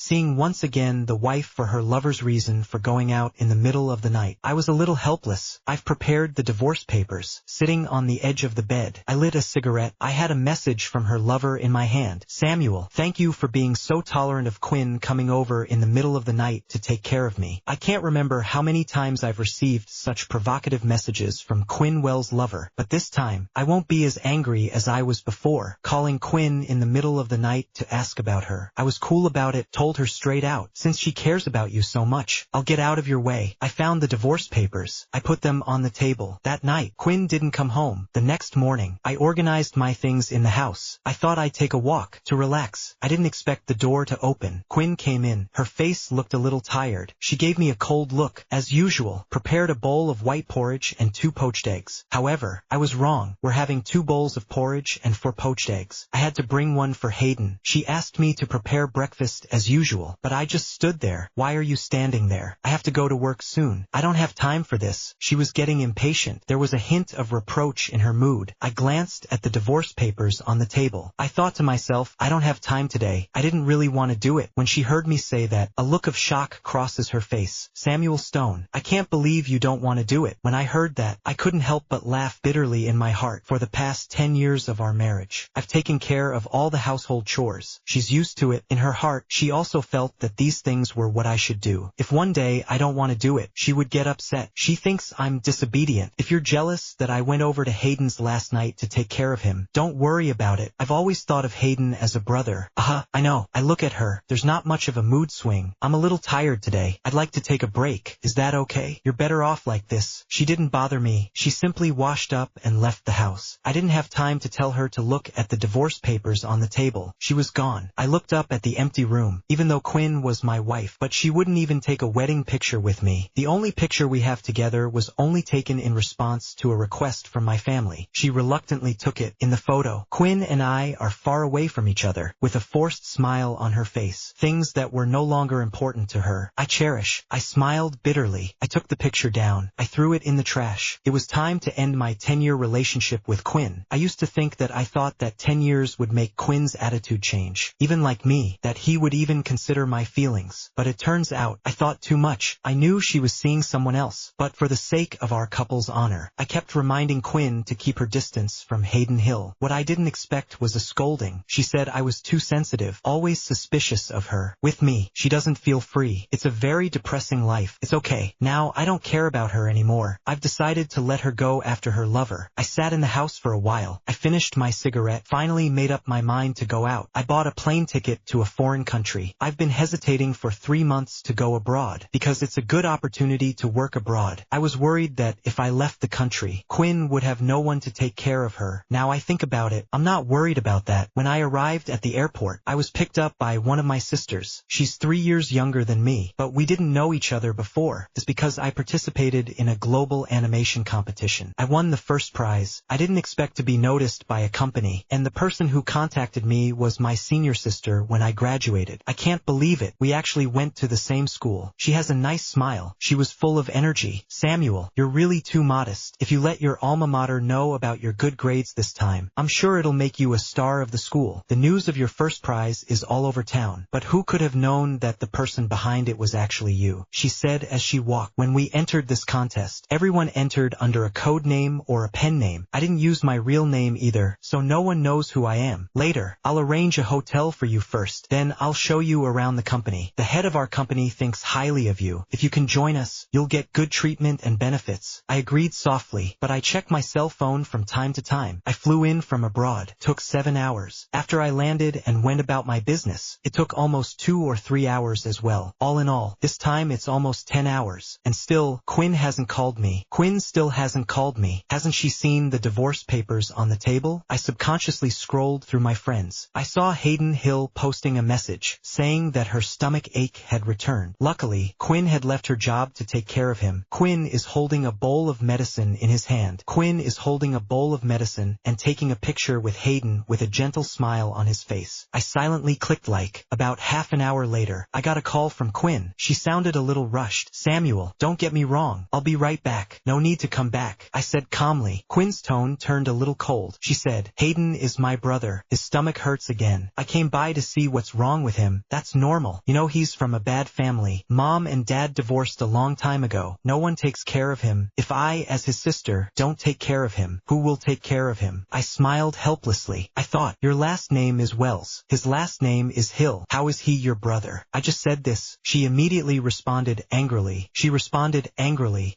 seeing once again the wife for her lover's reason for going out in the middle of the night. I was a little helpless. I've prepared the divorce papers, sitting on the edge of the bed. I lit a cigarette. I had a message from her lover in my hand. Samuel, thank you for being so tolerant of Quinn coming over in the middle of the night to take care of me. I can't remember how many times I've received such provocative messages from Quinn Wells' lover, but this time, I won't be as angry as I was before, calling Quinn in the middle of the night to ask about her. I was cool about it, told her straight out, since she cares about you so much, I'll get out of your way. I found the divorce papers. I put them on the table. That night, Quinn didn't come home. The next morning, I organized my things in the house. I thought I'd take a walk, to relax. I didn't expect the door to open. Quinn came in. Her face looked a little tired. She gave me a cold look. As usual, prepared a bowl of white porridge and 2 poached eggs. However, I was wrong. We're having 2 bowls of porridge and 4 poached eggs. I had to bring one for Hayden. She asked me to prepare breakfast as usual, but I just stood there. Why are you standing there? I have to go to work soon. I don't have time for this. She was getting impatient. There was a hint of reproach in her mood. I glanced at the divorce papers on the table. I thought to myself, I don't have time today. I didn't really want to do it. When she heard me say that, a look of shock crosses her face. Samuel Stone, I can't believe you don't want to do it. When I heard that, I couldn't help but laugh bitterly in my heart. For the past 10 years of our marriage, I've taken care of all the household chores. She's used to it. In her heart, she also felt that these things were what I should do. If one day I don't want to do it, she would get upset. She thinks I'm disobedient. If you're jealous that I went over to Hayden's last night to take care of him, don't worry about it. I've always thought of Hayden as a brother. I know. I look at her. There's not much of a mood swing. I'm a little tired today. I'd like to take a break. Is that okay? You're better off like this. She didn't bother me. She simply washed up and left the house. I didn't have time to tell her to look at the divorce papers on the table. She was gone. I looked up at the empty room, even though Quinn was my wife, but she wouldn't even take a wedding picture with me. The only picture we have together was only taken in response to a request from my family. She reluctantly took it. In the photo, Quinn and I are far away from each other, with a forced smile on her face. Things that were no longer important to her. I smiled bitterly. I took the picture down. I threw it in the trash. It was time to end my 10-year relationship with Quinn. I used to think that I thought that 10 years would make Quinn's attitude change. Even like me, that he would even consider my feelings. But it turns out, I thought too much. I knew she was seeing someone else. But for the sake of our couple's honor, I kept reminding Quinn to keep her distance from Hayden Hill. What I didn't expect was a scolding. She said I was too sensitive, always suspicious of her. With me, she doesn't feel free. It's a very depressing life. It's okay. Now I don't care about her anymore. I've decided to let her go after her lover. I sat in the house for a while. I finished my cigarette, finally made up my mind to go out. I bought a plane ticket to a foreign country. I've been hesitating for 3 months to go abroad, because it's a good opportunity to work abroad. I was worried that if I left the country, Quinn would have no one to take care of her. Now I think about it, I'm not worried about that. When I arrived at the airport, I was picked up by one of my sisters. She's 3 years younger than me, but we didn't know each other before. It's because I participated in a global animation competition. I won the first prize. I didn't expect to be noticed by a company, and the person who contacted me was my senior sister when I graduated. I can't believe it. We actually went to the same school. She has a nice smile. She was full of energy. Samuel, you're really too modest. If you let your alma mater know about your good grades this time, I'm sure it'll make you a star of the school. The news of your first prize is all over town. But who could have known that the person behind it was actually you? She said as she walked. When we entered this contest, everyone entered under a code name or a pen name. I didn't use my real name either, so no one knows who I am. Later, I'll arrange a hotel for you first, then I'll show you around the company. The head of our company thinks highly of you. If you can join us, you'll get good treatment and benefits. I agreed softly, but I checked my cell phone from time to time. I flew in from abroad. Took 7 hours. After I landed and went about my business, it took almost 2 or 3 hours as well. All in all, this time it's almost 10 hours. And still, Quinn hasn't called me. Quinn still hasn't called me. Hasn't she seen the divorce papers on the table? I subconsciously scrolled through my friends. I saw Hayden Hill posting a message, saying that her stomach ache had returned. Luckily, Quinn had left her job to take care of him. Quinn is holding a bowl of medicine in his hand. Quinn is holding a bowl of medicine and taking a picture with Hayden with a gentle smile on his face. I silently clicked like. About half an hour later, I got a call from Quinn. She sounded a little rushed. Samuel, don't get me wrong. I'll be right back. No need to come back, I said calmly. Quinn's tone turned a little cold. She said, Hayden is my brother. His stomach hurts again. I came by to see what's wrong with him. That's normal. You know he's from a bad family. Mom and dad divorced a long time ago. No one takes care of him. If I, as his sister, don't take care of him, who will take care of him? I smiled helplessly. I thought, your last name is Wells. His last name is Hill. How is he your brother? I just said this. She immediately responded angrily.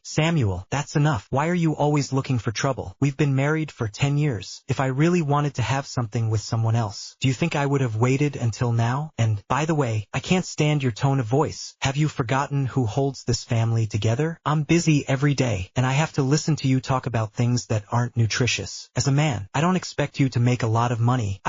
Samuel, that's enough. Why are you always looking for trouble? We've been married for 10 years. If I really wanted to have something with someone else, do you think I would have waited until now? And, by the way, I can't stand your tone of voice. Have you forgotten who holds this family together? I'm busy every day, and I have to listen to you talk about things that aren't nutritious. As a man, I don't expect you to make a lot of money.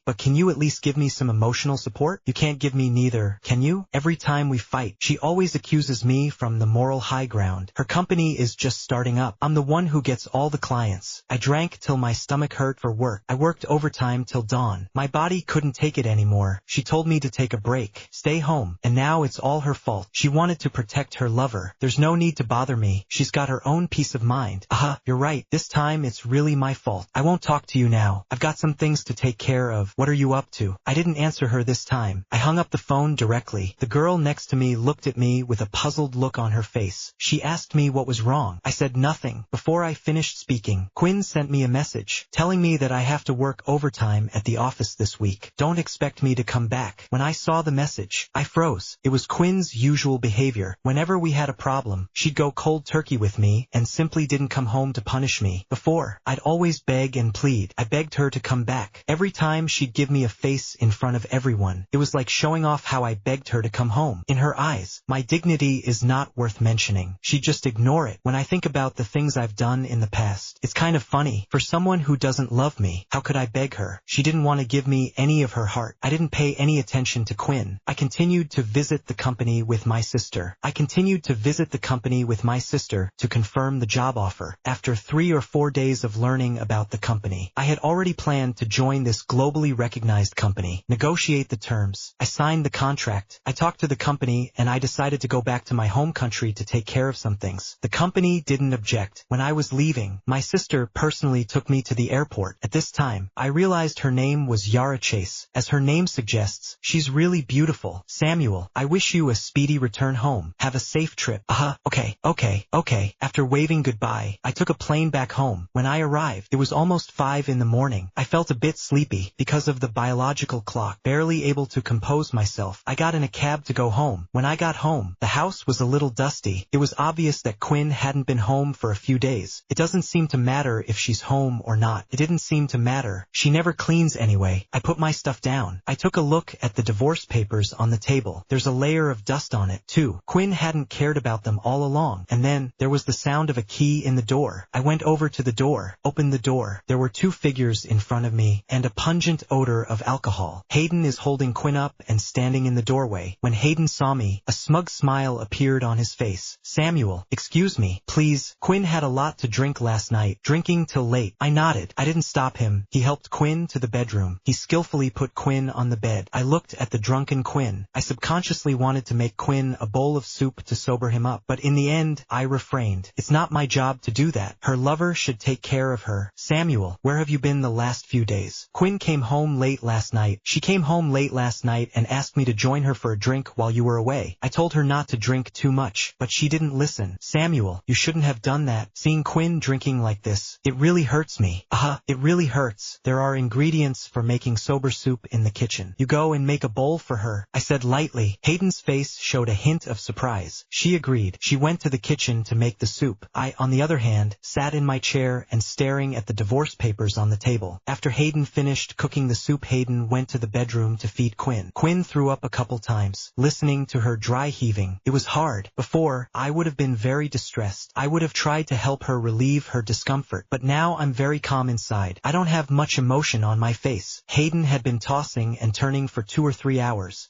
But can you at least give me some emotional support? You can't give me neither, can you? Every time we fight, she always accuses me from the moral high ground. Her company is just starting up. I'm the one who gets all the clients. I drank till my stomach hurt for work. I worked overtime till dawn. My body couldn't take it anymore. She told me to take a break, stay home, and now it's all her fault. She wanted to protect her lover. There's no need to bother me. She's got her own peace of mind. You're right. This time it's really my fault. I won't talk to you now. I've got some things to take care of. What are you up to? I didn't answer her this time. I hung up the phone directly. The girl next to me looked at me with a puzzled look on her face. She asked me what was wrong. I said nothing. Before I finished speaking, Quinn sent me a message telling me that I have to work overtime at the office this week. Don't expect me to come back. When I saw the message, I froze. It was Quinn's usual behavior. Whenever we had a problem, she'd go cold turkey with me and simply didn't come home to punish me. Before, I'd always beg and plead. I begged her to come back. Every time she'd give me a face in front of everyone. It was like showing off how I begged her to come home. In her eyes, my dignity is not worth mentioning. She'd just ignore it. When I think about the things I've done in the past, it's kind of funny. For someone who doesn't love me, how could I beg her? She didn't want to give me any of her heart. I didn't pay any attention to Quinn. I continued to visit the company with my sister to confirm the job offer. After 3 or 4 days of learning about the company, I had already planned to join this globally recognized company, negotiate the terms. I signed the contract. I talked to the company and I decided to go back to my home country to take care of some things. The company didn't object. When I was leaving, my sister personally took me to the airport. At this time, I realized her name was Yara Chase. As her name suggests, she's really beautiful. Samuel, I wish you a speedy return home. Have a safe trip. Okay. After waving goodbye, I took a plane back home. When I arrived, it was almost 5 in the morning. I felt a bit sleepy because of the biological clock, barely able to compose myself. I got in a cab to go home. When I got home, the house was a little dusty. It was obvious that Quinn hadn't been home for a few days. It doesn't seem to matter if she's home or not. It didn't seem to matter. She never cleans anyway. I put my stuff down. I took a look at the divorce papers on the table. There's a layer of dust on it, too. Quinn hadn't cared about them all along. And then, there was the sound of a key in the door. I went over to the door, opened the door. There were 2 figures in front of me, and a pungent odor of alcohol. Hayden is holding Quinn up and standing in the doorway. When Hayden saw me, a smug smile appeared on his face. Samuel, excuse me, please. Quinn had a lot to drink last night, drinking till late. I nodded. I didn't stop him. He helped Quinn to the bedroom. He skillfully put Quinn on the bed. I looked at the drunken Quinn. I subconsciously wanted to make Quinn a bowl of soup to sober him up, but in the end, I refrained. It's not my job to do that. Her lover should take care of her. Samuel, where have you been the last few days? Quinn came home late last night. She came home late last night and asked me to join her for a drink while you were away. I told her not to drink too much, but she didn't listen. Samuel, you shouldn't have done that. Seeing Quinn drinking like this, it really hurts me. It really hurts. There are ingredients for making sober soup in the kitchen. You go and make a bowl for her, I said lightly. Hayden's face showed a hint of surprise. She agreed. She went to the kitchen to make the soup. I, on the other hand, sat in my chair and staring at the divorce papers on the table. After Hayden finished cooking the soup, Hayden went to the bedroom to feed Quinn. Quinn threw up a couple times, listening to her dry heaving. It was hard. Before, I would have been very distressed. I would have tried to help her relieve her discomfort, but now I'm very calm inside. I don't have much emotion on my face. Hayden had been tossing and turning for 2 or 3 hours.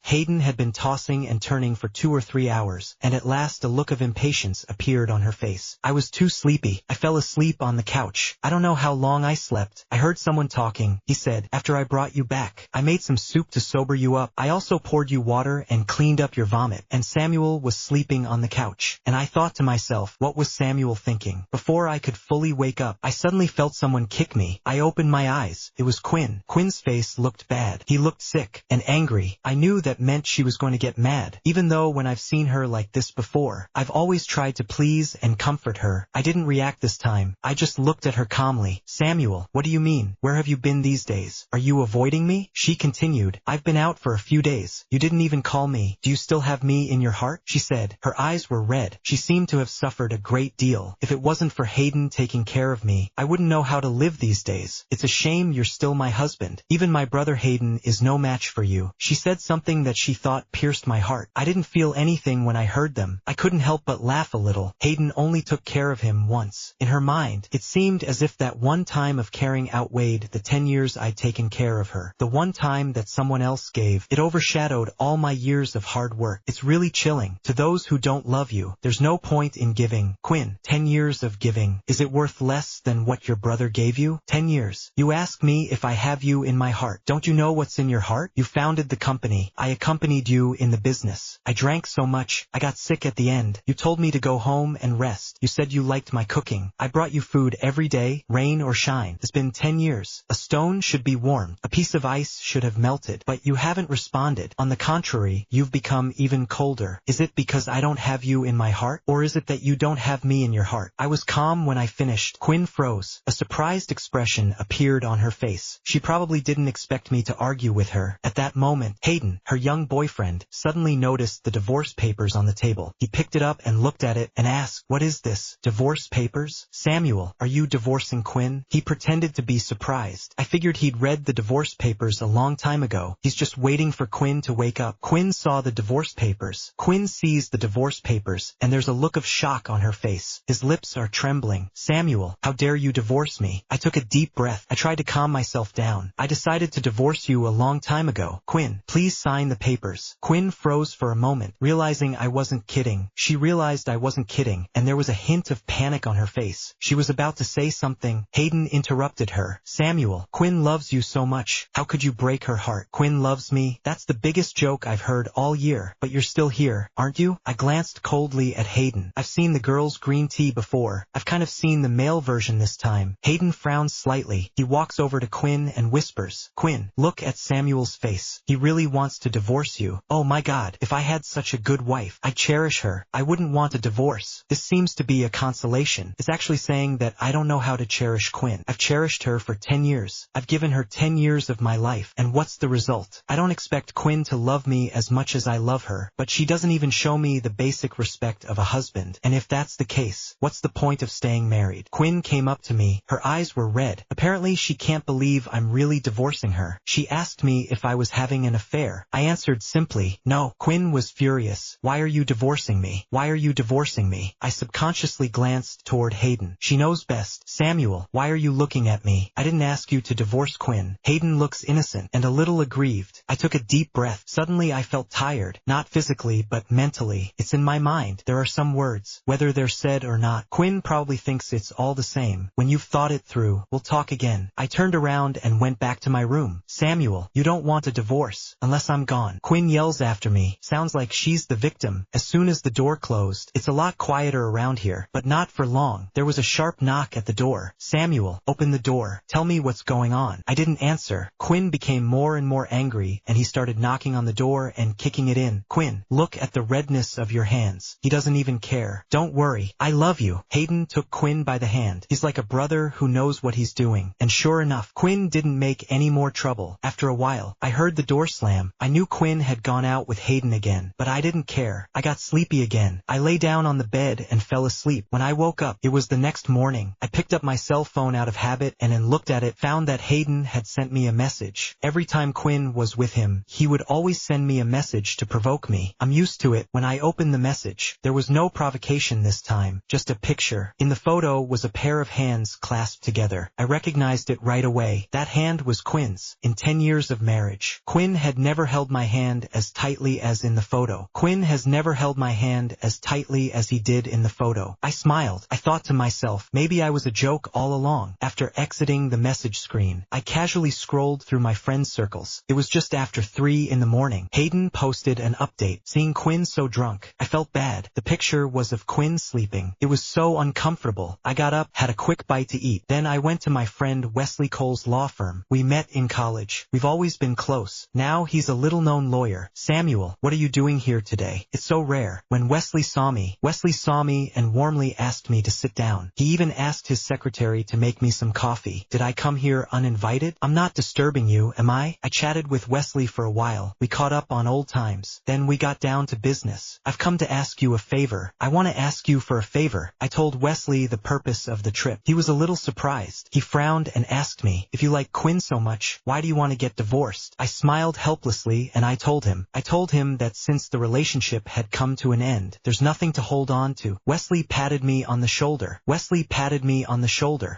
And at last a look of impatience appeared on her face. I was too sleepy. I fell asleep on the couch. I don't know how long I slept. I heard someone talking. He said, after I brought you back, I made some soup to sober you up. I also poured you water and cleaned up your vomit. And Samuel was sleeping on the couch. And I thought to myself, what was Samuel thinking? Before I could fully wake up, I suddenly felt someone kick me. I opened my eyes. It was Quinn. Quinn's face looked bad. He looked looked sick and angry. I knew that meant she was going to get mad. Even though when I've seen her like this before, I've always tried to please and comfort her. I didn't react this time. I just looked at her calmly. Samuel, what do you mean? Where have you been these days? Are you avoiding me? She continued. I've been out for a few days. You didn't even call me. Do you still have me in your heart? She said. Her eyes were red. She seemed to have suffered a great deal. If it wasn't for Hayden taking care of me, I wouldn't know how to live these days. It's a shame you're still my husband. Even my brother Hayden is no match for you. She said something that she thought pierced my heart. I didn't feel anything when I heard them. I couldn't help but laugh a little. Hayden only took care of him once. In her mind, it seemed as if that one time of caring outweighed the 10 years I'd taken care of her. The one time that someone else gave, it overshadowed all my years of hard work. It's really chilling. To those who don't love you, there's no point in giving. Quinn, 10 years of giving. Is it worth less than what your brother gave you? 10 years. You ask me if I have you in my heart. Don't you know what's in your heart? You founded the company. I accompanied you in the business. I drank so much. I got sick at the end. You told me to go home and rest. You said you liked my cooking. I brought you food every day, rain or shine. It's been 10 years. A stone should be warmed. A piece of ice should have melted. But you haven't responded. On the contrary, you've become even colder. Is it because I don't have you in my heart? Or is it that you don't have me in your heart? I was calm when I finished. Quinn froze. A surprised expression appeared on her face. She probably didn't expect me to argue with her. At that moment, Hayden, her young boyfriend, suddenly noticed the divorce papers on the table. He picked it up and looked at it and asked, "What is this? Divorce papers? Samuel, are you divorcing Quinn?" He pretended to be surprised. I figured he'd read the divorce papers a long time ago. He's just waiting for Quinn to wake up. Quinn saw the divorce papers. Quinn sees the divorce papers, and there's a look of shock on her face. His lips are trembling. "Samuel, how dare you divorce me?" I took a deep breath. I tried to calm myself down. "I decided to divorce you a long time ago. Quinn, please sign the papers." Quinn froze for a moment, realizing I wasn't kidding. She realized I wasn't kidding, and there was a hint of panic on her face. She was about to say something. Hayden interrupted her. "Samuel, Quinn loves you so much. How could you break her heart?" "Quinn loves me? That's the biggest joke I've heard all year. But you're still here, aren't you?" I glanced coldly at Hayden. I've seen the girl's green tea before. I've kind of seen the male version this time. Hayden frowns slightly. He walks over to Quinn and whispers, "Quinn, look at Samuel's face. He really wants to divorce you. Oh my God, if I had such a good wife, I cherish her. I wouldn't want a divorce." This seems to be a consolation. It's actually saying that I don't know how to cherish Quinn. I've cherished her for 10 years. I've given her 10 years of my life. And what's the result? I don't expect Quinn to love me as much as I love her, but she doesn't even show me the basic respect of a husband. And if that's the case, what's the point of staying married? Quinn came up to me. Her eyes were red. Apparently she can't believe I'm really divorcing her. She asked me if I was having an affair. I answered simply, no. Quinn was furious. "Why are you divorcing me? Why are you divorcing me?" I subconsciously glanced toward Hayden. She knows best. "Samuel, why are you looking at me? I didn't ask you to divorce Quinn." Hayden looks innocent and a little aggrieved. I took a deep breath. Suddenly I felt tired. Not physically, but mentally. It's in my mind. There are some words, whether they're said or not. Quinn probably thinks it's all the same. When you've thought it through, we'll talk again. I turned around and went back to my room. "Samuel, you don't want a divorce, unless I'm gone." Quinn yells after me. Sounds like she's the victim. As soon as the door closed, it's a lot quieter around here, but not for long. There was a sharp knock at the door. "Samuel, open the door. Tell me what's going on." I didn't answer. Quinn became more and more angry, and he started knocking on the door and kicking it in. "Quinn, look at the redness of your hands. He doesn't even care. Don't worry. I love you." Hayden took Quinn by the hand. He's like a brother who knows what he's doing. And sure enough, Quinn didn't make any more trouble. After a while, I heard the door slam. I knew Quinn had gone out with Hayden again, but I didn't care. I got sleepy again. I lay down on the bed and fell asleep. When I woke up, it was the next morning. I picked up my cell phone out of habit and then looked at it, found that Hayden had sent me a message. Every time Quinn was with him, he would always send me a message to provoke me. I'm used to it. When I opened the message, there was no provocation this time, just a picture. In the photo was a pair of hands clasped together. I recognized it right away. That hand was Quinn's. In 10 years of marriage, Quinn had never held my hand as tightly as in the photo. Quinn has never held my hand as tightly as he did in the photo. I smiled. I thought to myself, maybe I was a joke all along. After exiting the message screen, I casually scrolled through my friends' circles. It was just after 3 in the morning. Hayden posted an update. Seeing Quinn so drunk, I felt bad. The picture was of Quinn sleeping. It was so uncomfortable. I got up, had a quick bite to eat. Then I went to my friend Wesley Cole's law firm. We met in college. We've always always been close. Now he's a little-known lawyer. Samuel, what are you doing here today? It's so rare. When Wesley saw me and warmly asked me to sit down. He even asked his secretary to make me some coffee. Did I come here uninvited? I'm not disturbing you, am I? I chatted with Wesley for a while. We caught up on old times. Then we got down to business. I've come to ask you a favor. I want to ask you for a favor. I told Wesley the purpose of the trip. He was a little surprised. He frowned and asked me, if you like Quinn so much, why do you want to get divorced? I smiled helplessly and I told him that since the relationship had come to an end, there's nothing to hold on to. Wesley patted me on the shoulder.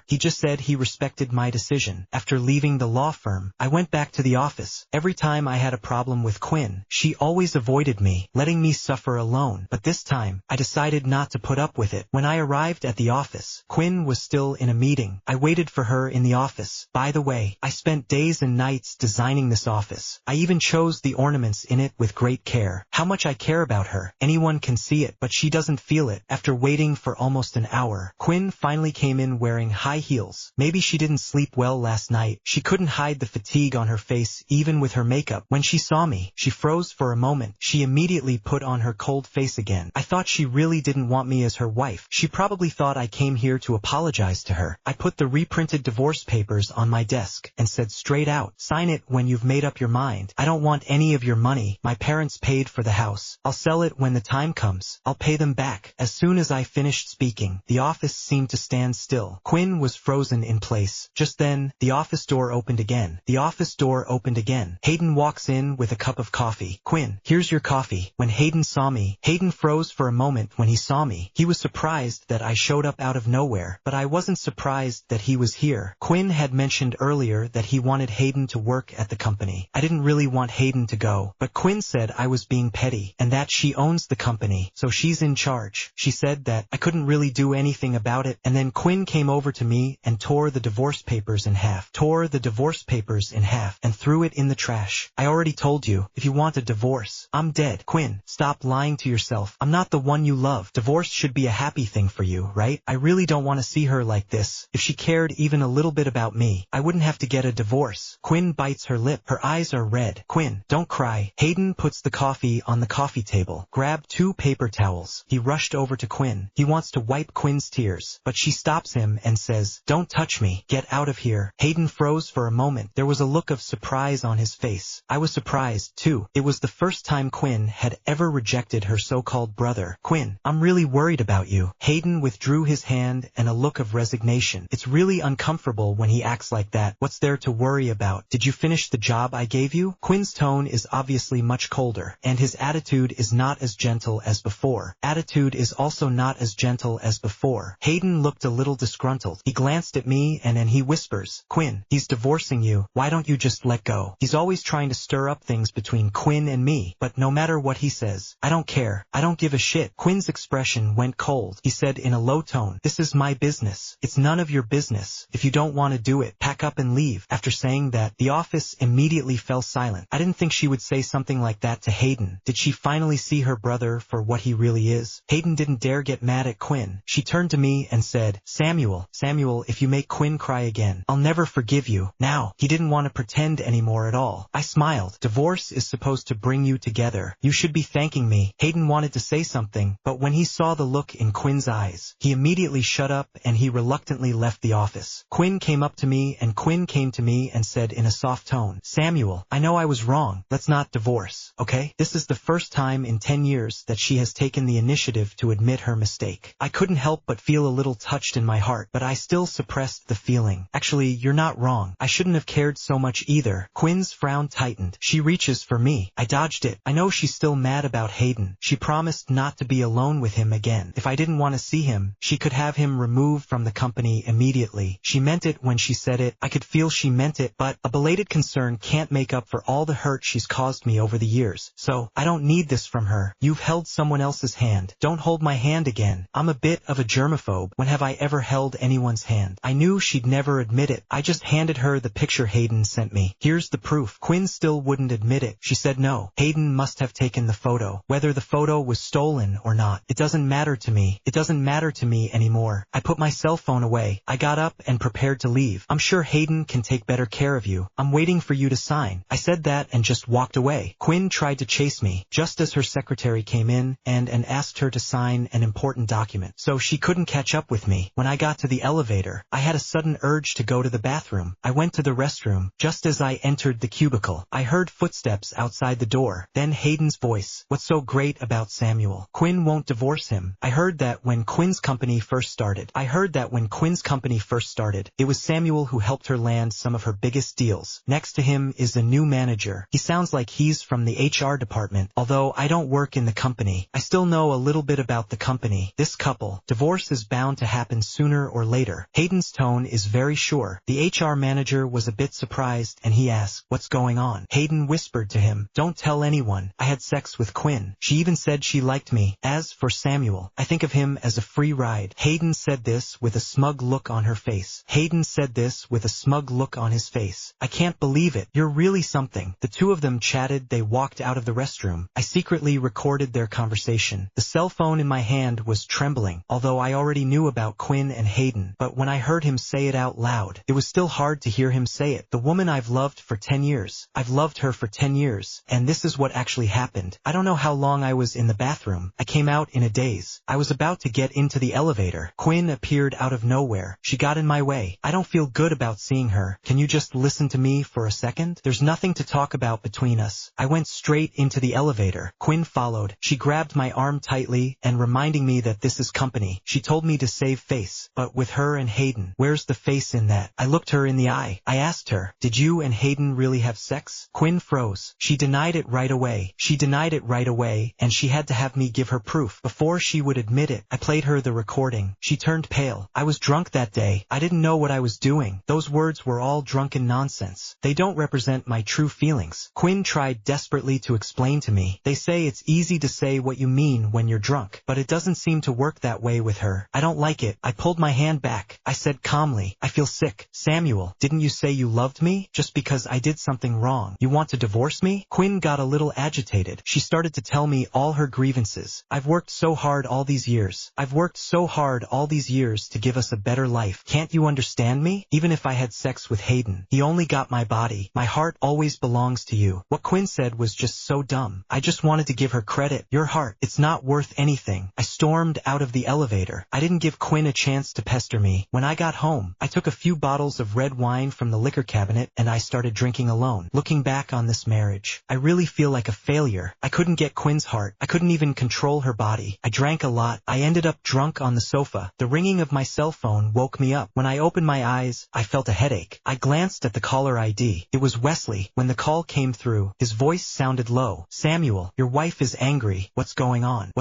He just said he respected my decision. After leaving the law firm, I went back to the office. Every time I had a problem with Quinn, she always avoided me, letting me suffer alone. But this time, I decided not to put up with it. When I arrived at the office, Quinn was still in a meeting. I waited for her in the office. By the way, I spent days and nights designing this office. I even chose the ornaments in it with great care. How much I care about her. Anyone can see it, but she doesn't feel it. After waiting for almost an hour, Quinn finally came in wearing high heels. Maybe she didn't sleep well last night. She couldn't hide the fatigue on her face even with her makeup. When she saw me, she froze for a moment. She immediately put on her cold face again. I thought she really didn't want me as her wife. She probably thought I came here to apologize to her. I put the reprinted divorce papers on my desk and said straight out, sign it when you've made up your mind. I don't want any of your money. My parents paid for the house. I'll sell it when the time comes. I'll pay them back. As soon as I finished speaking, the office seemed to stand still. Quinn was frozen in place. Just then, the office door opened again. Hayden walks in with a cup of coffee. Quinn, here's your coffee. When Hayden saw me, Hayden froze for a moment when he saw me. He was surprised that I showed up out of nowhere, but I wasn't surprised that he was here. Quinn had mentioned earlier that he wanted Hayden to work at the company. I didn't really want Hayden to go, but Quinn said I was being petty and that she owns the company, so she's in charge. She said that I couldn't really do anything about it, and then Quinn came over to me and tore the divorce papers in half and threw it in the trash. I already told you, if you want a divorce, I'm dead. Quinn, stop lying to yourself. I'm not the one you love. Divorce should be a happy thing for you, right? I really don't want to see her like this. If she cared even a little bit about me, I wouldn't have to get a divorce. Quinn bites her lip. Her eyes are red. Quinn, don't cry. Hayden puts the coffee on the coffee table. Grab 2 paper towels. He rushed over to Quinn. He wants to wipe Quinn's tears, but she stops him and says, don't touch me. Get out of here. Hayden froze for a moment. There was a look of surprise on his face. I was surprised, too. It was the first time Quinn had ever rejected her so-called brother. Quinn, I'm really worried about you. Hayden withdrew his hand and a look of resignation. It's really uncomfortable when he acts like that. What's there to worry about? Did you finish the job I gave you? Quinn's tone is obviously much colder, and his attitude is not as gentle as before. Hayden looked a little disgruntled. He glanced at me and then he whispers, Quinn, he's divorcing you. Why don't you just let go? He's always trying to stir up things between Quinn and me, but no matter what he says, I don't care. I don't give a shit. Quinn's expression went cold. He said in a low tone, this is my business. It's none of your business. If you don't want to do it, pack up and leave. After saying that, the office immediately fell silent. I didn't think she would say something like that to Hayden. Did she finally see her brother for what he really is? Hayden didn't dare get mad at Quinn. She turned to me and said, Samuel, if you make Quinn cry again, I'll never forgive you. Now, he didn't want to pretend anymore at all. I smiled. Divorce is supposed to bring you together. You should be thanking me. Hayden wanted to say something, but when he saw the look in Quinn's eyes, he immediately shut up and he reluctantly left the office. Quinn came to me and said in a soft tone, Samuel, I know I was wrong. Let's not divorce, okay? This is the first time in 10 years that she has taken the initiative to admit her mistake. I couldn't help but feel a little touched in my heart, but I still suppressed the feeling. Actually, you're not wrong. I shouldn't have cared so much either. Quinn's frown tightened. She reaches for me. I dodged it. I know she's still mad about Hayden. She promised not to be alone with him again. If I didn't want to see him, she could have him removed from the company immediately. She meant it when she said it. I could feel she meant it, but a belated concern can't make up for all the hurt she's caused me over the years. So, I don't need this from her. You've held someone else's hand. Don't hold my hand again. I'm a bit of a germaphobe. When have I ever held anyone's hand? I knew she'd never admit it. I just handed her the picture Hayden sent me. Here's the proof. Quinn still wouldn't admit it. She said no. Hayden must have taken the photo. Whether the photo was stolen or not, it doesn't matter to me. It doesn't matter to me anymore. I put my cell phone away. I got up and prepared to leave. I'm sure Hayden can take better care of you. I'm waiting waiting for you to sign. I said that and just walked away. Quinn tried to chase me, just as her secretary came in and asked her to sign an important document, so she couldn't catch up with me. When I got to the elevator, I had a sudden urge to go to the bathroom. I went to the restroom. Just as I entered the cubicle, I heard footsteps outside the door, then Hayden's voice. What's so great about Samuel? Quinn won't divorce him. I heard that when Quinn's company first started. It was Samuel who helped her land some of her biggest deals. Next to him is the new manager. He sounds like he's from the HR department. Although I don't work in the company, I still know a little bit about the company. This couple, divorce is bound to happen sooner or later. Hayden's tone is very sure. The HR manager was a bit surprised and he asked, what's going on? Hayden whispered to him, don't tell anyone. I had sex with Quinn. She even said she liked me. As for Samuel, I think of him as a free ride. Hayden said this with a smug look on his face. I can't believe it. You're really something. The two of them chatted. They walked out of the restroom. I secretly recorded their conversation. The cell phone in my hand was trembling, although I already knew about Quinn and Hayden. But when I heard him say it out loud, it was still hard to hear him say it. The woman I've loved for 10 years. I've loved her for 10 years. And this is what actually happened. I don't know how long I was in the bathroom. I came out in a daze. I was about to get into the elevator. Quinn appeared out of nowhere. She got in my way. I don't feel good about seeing her. Can you just listen to me for a second? There's nothing to talk about between us. I went straight into the elevator. Quinn followed. She grabbed my arm tightly and reminding me that this is company. She told me to save face. But with her and Hayden, where's the face in that? I looked her in the eye. I asked her, did you and Hayden really have sex? Quinn froze. She denied it right away. And she had to have me give her proof. Before she would admit it, I played her the recording. She turned pale. I was drunk that day. I didn't know what I was doing. Those words were all drunken nonsense. They don't represent my true feelings. Quinn tried desperately to explain to me. They say it's easy to say what you mean when you're drunk, but it doesn't seem to work that way with her. I don't like it. I pulled my hand back. I said calmly, I feel sick. Samuel, didn't you say you loved me? Just because I did something wrong, you want to divorce me? Quinn got a little agitated. She started to tell me all her grievances. I've worked so hard all these years to give us a better life. Can't you understand me? Even if I had sex with Hayden, he only got my body. My heart always belongs to you. What Quinn said was just so dumb. I just wanted to give her credit. Your heart, it's not worth anything. I stormed out of the elevator. I didn't give Quinn a chance to pester me. When I got home, I took a few bottles of red wine from the liquor cabinet and I started drinking alone. Looking back on this marriage, I really feel like a failure. I couldn't get Quinn's heart. I couldn't even control her body. I drank a lot. I ended up drunk on the sofa. The ringing of my cell phone woke me up. When I opened my eyes, I felt a headache. I glanced at the caller ID. It was Wesley. When the call came through, his voice sounded low. Samuel, your wife is angry. What's going on?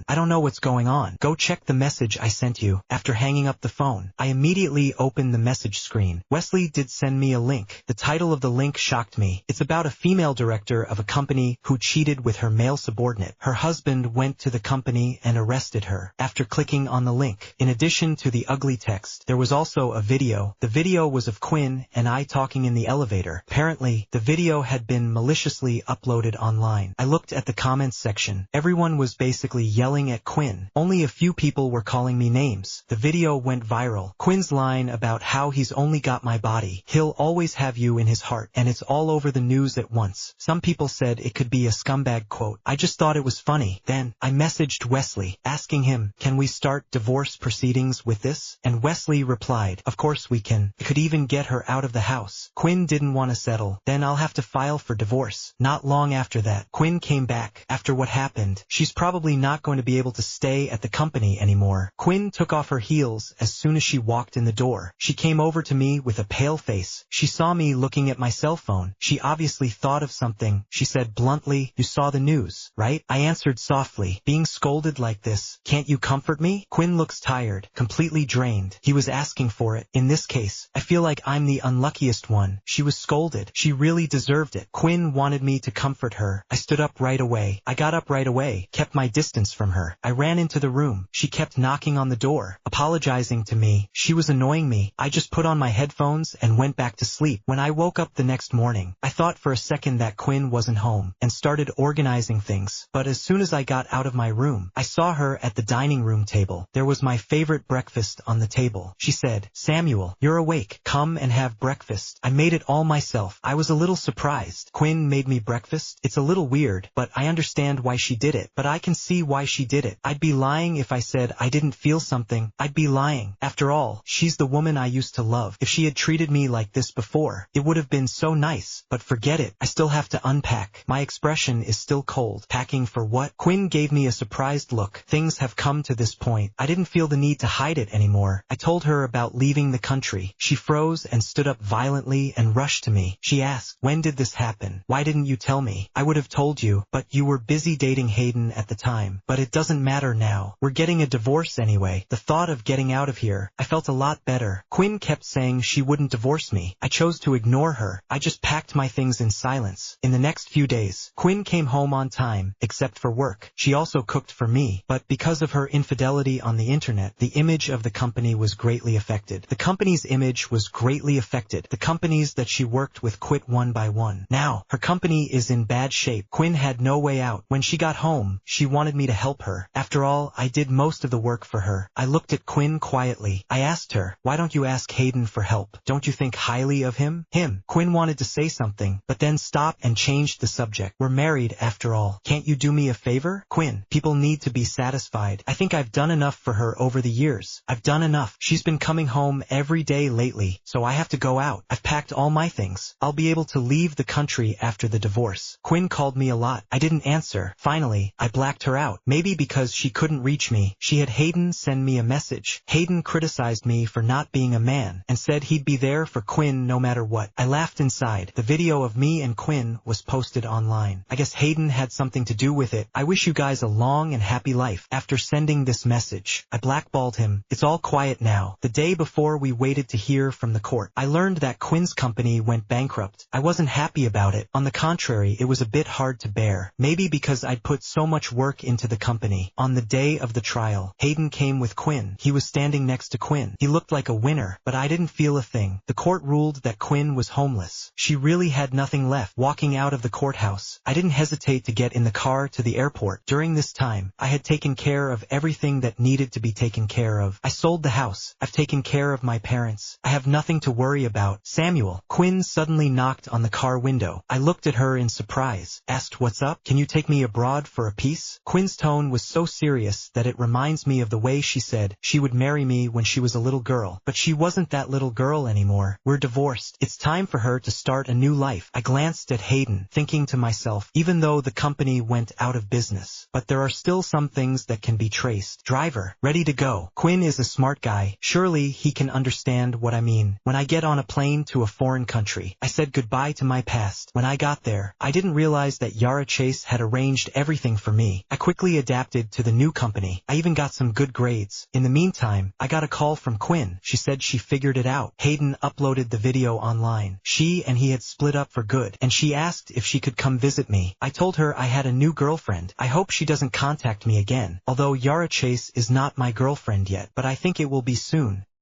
I don't know what's going on. Go check the message I sent you. After hanging up the phone, I immediately opened the message screen. Wesley did send me a link. The title of the link shocked me. It's about a female director of a company who cheated with her male subordinate. Her husband went to the company and arrested her. After clicking on the link, in addition to the ugly text, there was also a video. The video was of Quinn and I talking in the elevator. Apparently, the video had been maliciously uploaded online. I looked at the comments section. Everyone was basically yelling at Quinn. Only a few people were calling me names. The video went viral. Quinn's line about how he's only got my body, he'll always have you in his heart, and it's all over the news at once. Some people said it could be a scumbag quote. I just thought it was funny. Then, I messaged Wesley, asking him, can we start divorce proceedings with this? And Wesley replied, of course we can. It could even get her out of the house. Quinn didn't want to settle. Then I'll have to file for divorce. Not long after that, Quinn came back. After what happened, she's probably not going to be able to stay at the company anymore. Quinn took off her heels as soon as she walked in the door. She came over to me with a pale face. She saw me looking at my cell phone. She obviously thought of something. She said bluntly, you saw the news, right? I answered softly, being scolded like this, can't you comfort me? Quinn looks tired, completely drained. He was asking for it. In this case, I feel like I'm the unluckiest one. She was scolded. She really deserved it. Quinn wanted me to comfort her. I stood up right away. I got up right away, kept my distance from her. I ran into the room. She kept knocking on the door, apologizing to me. She was annoying me. I just put on my headphones and went back to sleep. When I woke up the next morning, I thought for a second that Quinn wasn't home and started organizing things. But as soon as I got out of my room, I saw her at the dining room table. There was my favorite breakfast on the table. She said, Samuel, you're awake. Come and have breakfast. I made did it all myself. I was a little surprised. Quinn made me breakfast. It's a little weird, but I understand why she did it. But I can see why she did it. I'd be lying if I said I didn't feel something. I'd be lying. After all, she's the woman I used to love. If she had treated me like this before, it would have been so nice. But forget it. I still have to unpack. My expression is still cold. Packing for what? Quinn gave me a surprised look. Things have come to this point. I didn't feel the need to hide it anymore. I told her about leaving the country. She froze and stood up violently and rushed to me. She asked, "When did this happen? Why didn't you tell me? I would have told you, but you were busy dating Hayden at the time. But it doesn't matter now. We're getting a divorce anyway." The thought of getting out of here, I felt a lot better. Quinn kept saying she wouldn't divorce me. I chose to ignore her. I just packed my things in silence. In the next few days, Quinn came home on time, except for work. She also cooked for me, but because of her infidelity on the internet, the image of the company was greatly affected. The company's image was greatly affected. The companies that she worked with quit one by one. Now, her company is in bad shape. Quinn had no way out. When she got home, she wanted me to help her. After all, I did most of the work for her. I looked at Quinn quietly. I asked her, "Why don't you ask Hayden for help? Don't you think highly of him?" Quinn wanted to say something, but then stopped and changed the subject. "We're married after all. Can't you do me a favor?" "Quinn, people need to be satisfied. I think I've done enough for her over the years. I've done enough. She's been coming home every day lately, so I have to go out. I've packed all my things. I'll be able to leave the country after the divorce." Quinn called me a lot. I didn't answer. Finally, I blacked her out. Maybe because she couldn't reach me. She had Hayden send me a message. Hayden criticized me for not being a man and said he'd be there for Quinn no matter what. I laughed inside. The video of me and Quinn was posted online. I guess Hayden had something to do with it. "I wish you guys a long and happy life." After sending this message, I blackballed him. It's all quiet now. The day before we waited to hear from the court, I learned that Quinn's company went bankrupt. I wasn't happy about it. On the contrary, it was a bit hard to bear. Maybe because I'd put so much work into the company. On the day of the trial, Hayden came with Quinn. He was standing next to Quinn. He looked like a winner, but I didn't feel a thing. The court ruled that Quinn was homeless. She really had nothing left. Walking out of the courthouse, I didn't hesitate to get in the car to the airport. During this time, I had taken care of everything that needed to be taken care of. I sold the house. I've taken care of my parents. I have nothing to worry about. "Samuel." Quinn suddenly knocked on the car window. I looked at her in surprise, asked, "What's up? Can you take me abroad for a piece?" Quinn's tone was so serious that it reminds me of the way she said she would marry me when she was a little girl. But she wasn't that little girl anymore. We're divorced. It's time for her to start a new life. I glanced at Hayden, thinking to myself, even though the company went out of business, but there are still some things that can be traced. Driver, ready to go. Quinn is a smart guy. Surely he can understand what I mean. When I get on a plane to a foreign country, I said goodbye to my past. When I got there, I didn't realize that Yara Chase had arranged everything for me. I quickly adapted to the new company. I even got some good grades. In the meantime, I got a call from Quinn. She said she figured it out. Hayden uploaded the video online. She and he had split up for good, and she asked if she could come visit me. I told her I had a new girlfriend. I hope she doesn't contact me again, although Yara Chase is not my girlfriend yet, but I think it will be soon.